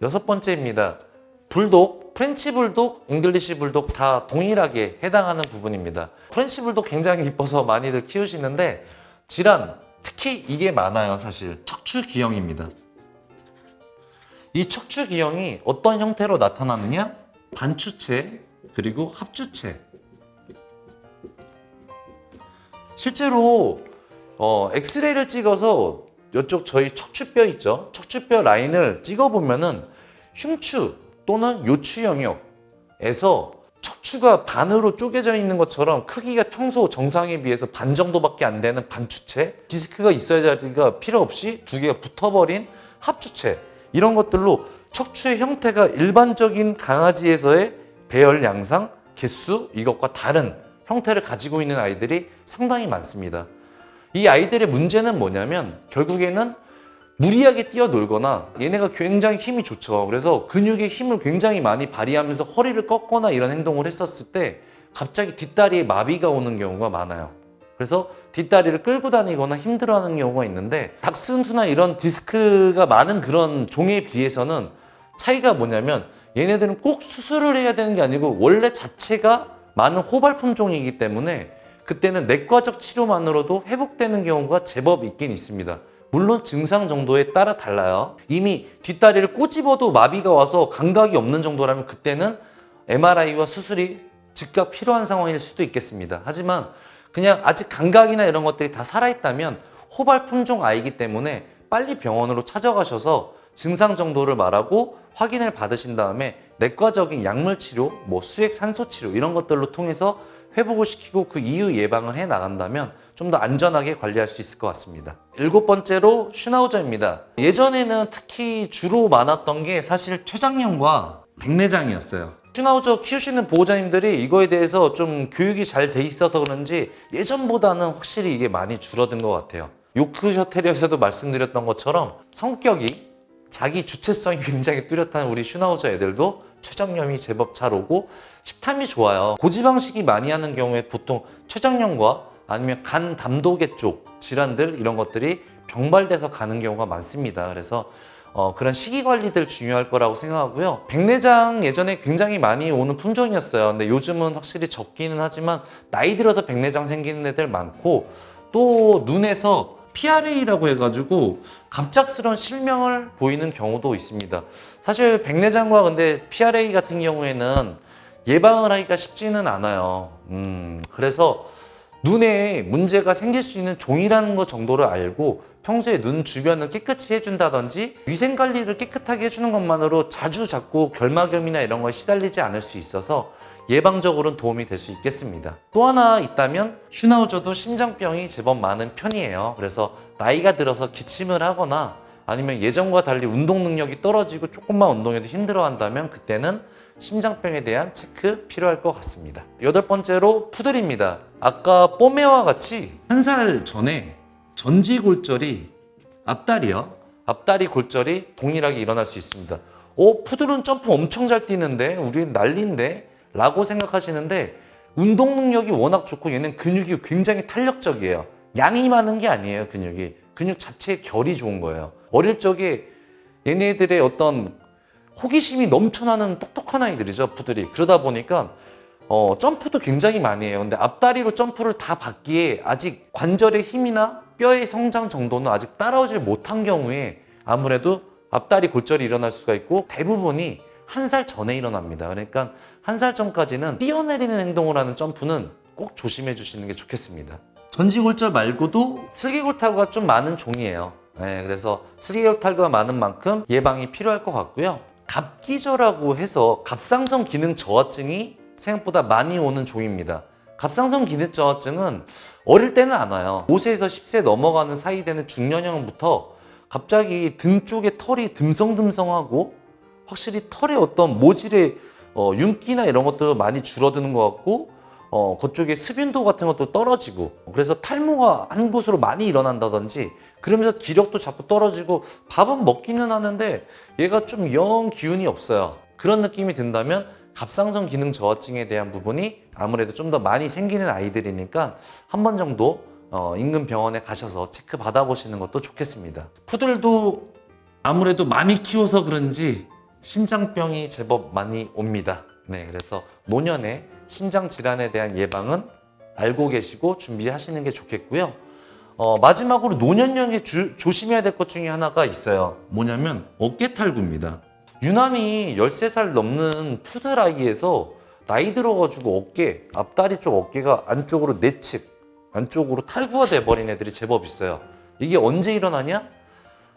여섯 번째입니다. 불독, 프렌치 불독, 잉글리시 불독 다 동일하게 해당하는 부분입니다. 프렌치 불독 굉장히 이뻐서 많이들 키우시는데 질환, 특히 이게 많아요. 사실 척추 기형입니다. 이 척추 기형이 어떤 형태로 나타나느냐? 반추체 그리고 합추체. 실제로 엑스레이를 찍어서 이쪽 저희 척추뼈 있죠? 척추뼈 라인을 찍어보면은 흉추 또는 요추 영역에서 척추가 반으로 쪼개져 있는 것처럼 크기가 평소 정상에 비해서 반 정도밖에 안 되는 반추체, 디스크가 있어야 자리가 필요 없이 두 개가 붙어버린 합추체, 이런 것들로 척추의 형태가 일반적인 강아지에서의 배열 양상, 개수 이것과 다른 형태를 가지고 있는 아이들이 상당히 많습니다. 이 아이들의 문제는 뭐냐면 결국에는 무리하게 뛰어놀거나 얘네가 굉장히 힘이 좋죠. 그래서 근육의 힘을 굉장히 많이 발휘하면서 허리를 꺾거나 이런 행동을 했었을 때 갑자기 뒷다리에 마비가 오는 경우가 많아요. 그래서 뒷다리를 끌고 다니거나 힘들어하는 경우가 있는데 닥스훈트나 이런 디스크가 많은 그런 종에 비해서는 차이가 뭐냐면 얘네들은 꼭 수술을 해야 되는 게 아니고 원래 자체가 많은 호발품 종이기 때문에 그때는 내과적 치료만으로도 회복되는 경우가 제법 있긴 있습니다. 물론 증상 정도에 따라 달라요. 이미 뒷다리를 꼬집어도 마비가 와서 감각이 없는 정도라면 그때는 MRI와 수술이 즉각 필요한 상황일 수도 있겠습니다. 하지만 그냥 아직 감각이나 이런 것들이 다 살아있다면 호발 품종 아이기 때문에 빨리 병원으로 찾아가셔서 증상 정도를 말하고 확인을 받으신 다음에 내과적인 약물 치료, 수액 산소 치료 이런 것들로 통해서 회복을 시키고 그 이후 예방을 해 나간다면 좀 더 안전하게 관리할 수 있을 것 같습니다. 일곱 번째로 슈나우저입니다. 예전에는 특히 주로 많았던 게 사실 췌장염과 백내장이었어요. 슈나우저 키우시는 보호자님들이 이거에 대해서 좀 교육이 잘 돼 있어서 그런지 예전보다는 확실히 이게 많이 줄어든 것 같아요. 요크셔 테리어에서도 말씀드렸던 것처럼 성격이 자기 주체성이 굉장히 뚜렷한 우리 슈나우저 애들도 췌장염이 제법 잘 오고 식탐이 좋아요. 고지방식이 많이 하는 경우에 보통 췌장염과 아니면 간 담도계 쪽 질환들 이런 것들이 병발돼서 가는 경우가 많습니다. 그래서 그런 식이 관리들 중요할 거라고 생각하고요. 백내장 예전에 굉장히 많이 오는 품종이었어요. 근데 요즘은 확실히 적기는 하지만 나이 들어서 백내장 생기는 애들 많고 또 눈에서 PRA라고 해가지고 갑작스러운 실명을 보이는 경우도 있습니다. 사실 백내장과 근데 PRA 같은 경우에는 예방을 하기가 쉽지는 않아요. 그래서 눈에 문제가 생길 수 있는 종이라는 것 정도를 알고 평소에 눈 주변을 깨끗이 해준다든지 위생관리를 깨끗하게 해주는 것만으로 자주 자꾸 결막염이나 이런 거에 시달리지 않을 수 있어서 예방적으로는 도움이 될 수 있겠습니다. 또 하나 있다면 슈나우저도 심장병이 제법 많은 편이에요. 그래서 나이가 들어서 기침을 하거나 아니면 예전과 달리 운동 능력이 떨어지고 조금만 운동해도 힘들어한다면 그때는 심장병에 대한 체크 필요할 것 같습니다. 여덟 번째로 푸들입니다. 아까 뽀메와 같이 한 살 전에 전지골절이 앞다리 골절이 동일하게 일어날 수 있습니다. 푸들은 점프 엄청 잘 뛰는데 우리는 난리인데 라고 생각하시는데 운동 능력이 워낙 좋고 얘는 근육이 굉장히 탄력적이에요. 양이 많은 게 아니에요. 근육 자체의 결이 좋은 거예요. 어릴 적에 얘네들의 어떤 호기심이 넘쳐나는 똑똑한 아이들이죠, 푸들이. 그러다 보니까 점프도 굉장히 많이 해요. 근데 앞다리로 점프를 다 받기에 아직 관절의 힘이나 뼈의 성장 정도는 아직 따라오질 못한 경우에 아무래도 앞다리 골절이 일어날 수가 있고 대부분이 한 살 전에 일어납니다. 그러니까 한 살 전까지는 뛰어내리는 행동을 하는 점프는 꼭 조심해 주시는 게 좋겠습니다. 전지골절 말고도 슬개골탈구가 좀 많은 종이에요. 그래서 슬개골탈구가 많은 만큼 예방이 필요할 것 같고요. 갑기저라고 해서 갑상선 기능 저하증이 생각보다 많이 오는 종입니다. 갑상선 기능 저하증은 어릴 때는 안 와요. 5세에서 10세 넘어가는 사이 되는 중년형부터 갑자기 등 쪽에 털이 듬성듬성하고 확실히 털의 어떤 모질의 윤기나 이런 것도 많이 줄어드는 것 같고 그쪽에 습윤도 같은 것도 떨어지고 그래서 탈모가 한 곳으로 많이 일어난다든지 그러면서 기력도 자꾸 떨어지고 밥은 먹기는 하는데 얘가 좀 영 기운이 없어요. 그런 느낌이 든다면 갑상선 기능 저하증에 대한 부분이 아무래도 좀 더 많이 생기는 아이들이니까 한 번 정도 인근 병원에 가셔서 체크 받아보시는 것도 좋겠습니다. 푸들도 아무래도 많이 키워서 그런지 심장병이 제법 많이 옵니다. 네, 그래서 노년에 심장 질환에 대한 예방은 알고 계시고 준비하시는 게 좋겠고요. 마지막으로 노년형에 조심해야 될 것 중에 하나가 있어요. 뭐냐면 어깨 탈구입니다. 유난히 13살 넘는 푸들아이에서 나이 들어가지고 어깨, 앞다리 쪽 어깨가 안쪽으로 내측, 안쪽으로 탈구가 돼버린 애들이 제법 있어요. 이게 언제 일어나냐?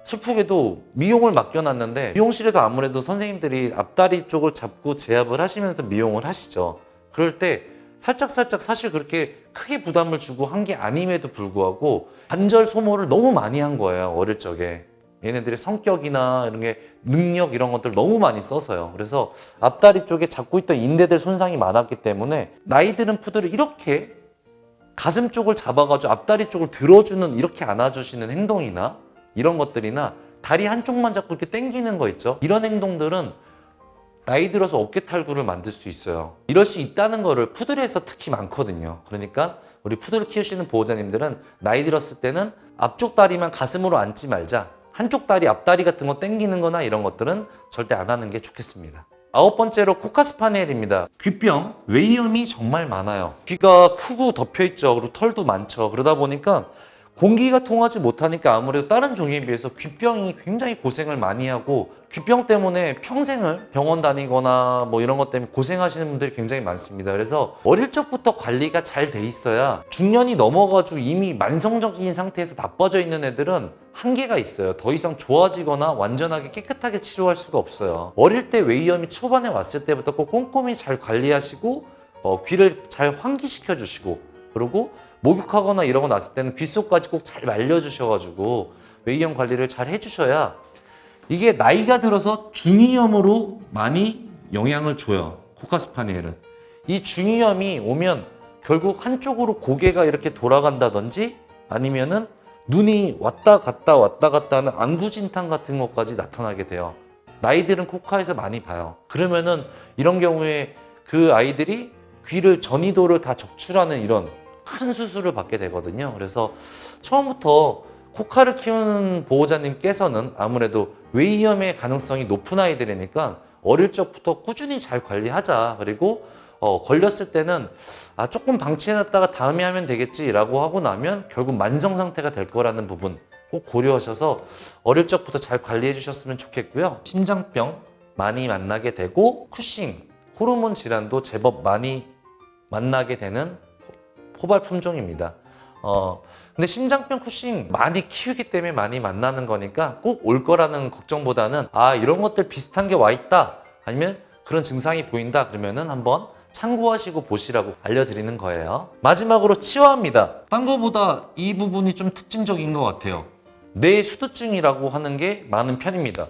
슬프게도 미용을 맡겨놨는데 미용실에서 아무래도 선생님들이 앞다리 쪽을 잡고 제압을 하시면서 미용을 하시죠. 그럴 때 살짝 사실 그렇게 크게 부담을 주고 한 게 아님에도 불구하고 관절 소모를 너무 많이 한 거예요. 어릴 적에. 얘네들의 성격이나 이런 게 능력 이런 것들 너무 많이 써서요. 그래서 앞다리 쪽에 잡고 있던 인대들 손상이 많았기 때문에 나이 드는 푸들을 이렇게 가슴 쪽을 잡아가지고 앞다리 쪽을 들어주는 이렇게 안아주시는 행동이나 이런 것들이나 다리 한쪽만 잡고 이렇게 당기는 거 있죠. 이런 행동들은 나이 들어서 어깨 탈구를 만들 수 있어요. 이럴 수 있다는 거를 푸들에서 특히 많거든요. 그러니까 우리 푸들을 키우시는 보호자님들은 나이 들었을 때는 앞쪽 다리만 가슴으로 앉지 말자. 한쪽 다리, 앞다리 같은 거 당기는 거나 이런 것들은 절대 안 하는 게 좋겠습니다. 9번째로 코카스파니엘입니다. 귀병, 외이염이 정말 많아요. 귀가 크고 덮여있죠. 그리고 털도 많죠. 그러다 보니까 공기가 통하지 못하니까 아무래도 다른 종에 비해서 귀병이 굉장히 고생을 많이 하고 귀병 때문에 평생을 병원 다니거나 뭐 이런 것 때문에 고생하시는 분들이 굉장히 많습니다. 그래서 어릴 적부터 관리가 잘 돼 있어야 중년이 넘어가지고 이미 만성적인 상태에서 나빠져 있는 애들은 한계가 있어요. 더 이상 좋아지거나 완전하게 깨끗하게 치료할 수가 없어요. 어릴 때 외이염이 초반에 왔을 때부터 꼭 꼼꼼히 잘 관리하시고 귀를 잘 환기시켜 주시고 그리고 목욕하거나 이런 거 났을 때는 귀 속까지 꼭 잘 말려주셔가지고 외이염 관리를 잘 해주셔야 이게 나이가 들어서 중이염으로 많이 영향을 줘요. 코카스파니엘은. 이 중이염이 오면 결국 한쪽으로 고개가 이렇게 돌아간다든지 아니면은 눈이 왔다 갔다 하는 안구진탕 같은 것까지 나타나게 돼요. 나이들은 코카에서 많이 봐요. 그러면은 이런 경우에 그 아이들이 귀를 전이도를 다 적출하는 이런 큰 수술을 받게 되거든요. 그래서 처음부터 코카를 키우는 보호자님께서는 아무래도 외이염의 가능성이 높은 아이들이니까 어릴 적부터 꾸준히 잘 관리하자. 그리고 걸렸을 때는 조금 방치해놨다가 다음에 하면 되겠지라고 하고 나면 결국 만성 상태가 될 거라는 부분 꼭 고려하셔서 어릴 적부터 잘 관리해 주셨으면 좋겠고요. 심장병 많이 만나게 되고 쿠싱, 호르몬 질환도 제법 많이 만나게 되는 포발 품종입니다. 근데 심장병 쿠싱 많이 키우기 때문에 많이 만나는 거니까 꼭 올 거라는 걱정보다는 이런 것들 비슷한 게 와 있다 아니면 그런 증상이 보인다 그러면은 한번 참고하시고 보시라고 알려드리는 거예요. 마지막으로 치와입니다. 딴 거보다 이 부분이 좀 특징적인 것 같아요. 뇌 수두증이라고 하는 게 많은 편입니다.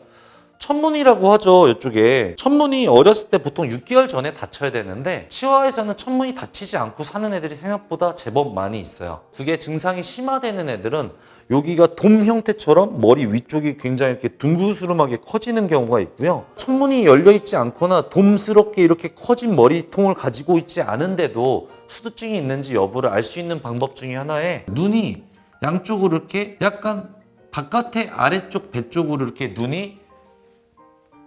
첫문이라고 하죠. 이쪽에 첫문이 어렸을 때 보통 6개월 전에 다쳐야 되는데 치와에서는 첫문이 다치지 않고 사는 애들이 생각보다 제법 많이 있어요. 그게 증상이 심화되는 애들은 여기가 돔 형태처럼 머리 위쪽이 굉장히 이렇게 둥그스름하게 커지는 경우가 있고요. 첫문이 열려있지 않거나 돔스럽게 이렇게 커진 머리통을 가지고 있지 않은데도 수두증이 있는지 여부를 알 수 있는 방법 중에 하나에 눈이 양쪽으로 이렇게 약간 바깥에 아래쪽 배 쪽으로 이렇게 눈이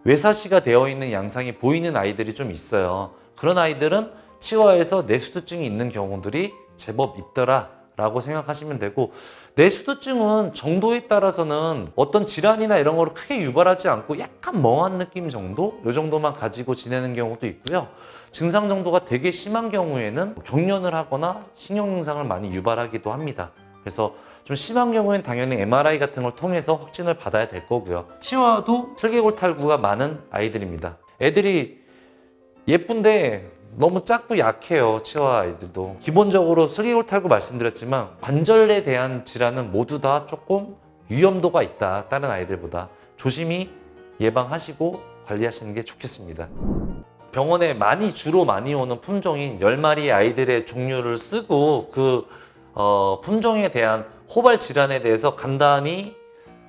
외사시가 되어 있는 양상이 보이는 아이들이 좀 있어요. 그런 아이들은 치와에서 뇌수두증이 있는 경우들이 제법 있더라 라고 생각하시면 되고, 뇌수두증은 정도에 따라서는 어떤 질환이나 이런 거를 크게 유발하지 않고 약간 멍한 느낌 정도? 이 정도만 가지고 지내는 경우도 있고요. 증상 정도가 되게 심한 경우에는 경련을 하거나 신경증상을 많이 유발하기도 합니다. 그래서 좀 심한 경우에는 당연히 MRI 같은 걸 통해서 확진을 받아야 될 거고요. 치와도 슬개골 탈구가 많은 아이들입니다. 애들이 예쁜데 너무 작고 약해요. 치와 아이들도. 기본적으로 슬개골 탈구 말씀드렸지만 관절에 대한 질환은 모두 다 조금 위험도가 있다. 다른 아이들보다. 조심히 예방하시고 관리하시는 게 좋겠습니다. 병원에 주로 많이 오는 품종인 10마리의 아이들의 종류를 쓰고 그 품종에 대한 호발 질환에 대해서 간단히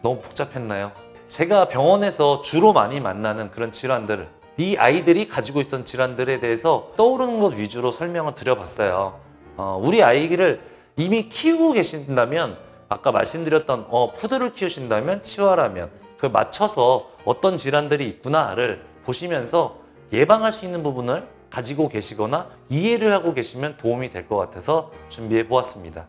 너무 복잡했나요? 제가 병원에서 주로 많이 만나는 그런 질환들, 이 아이들이 가지고 있던 질환들에 대해서 떠오르는 것 위주로 설명을 드려봤어요. 우리 아이를 이미 키우고 계신다면, 아까 말씀드렸던 푸드를 키우신다면, 치와라면 그 맞춰서 어떤 질환들이 있구나를 보시면서 예방할 수 있는 부분을 가지고 계시거나 이해를 하고 계시면 도움이 될 것 같아서 준비해 보았습니다.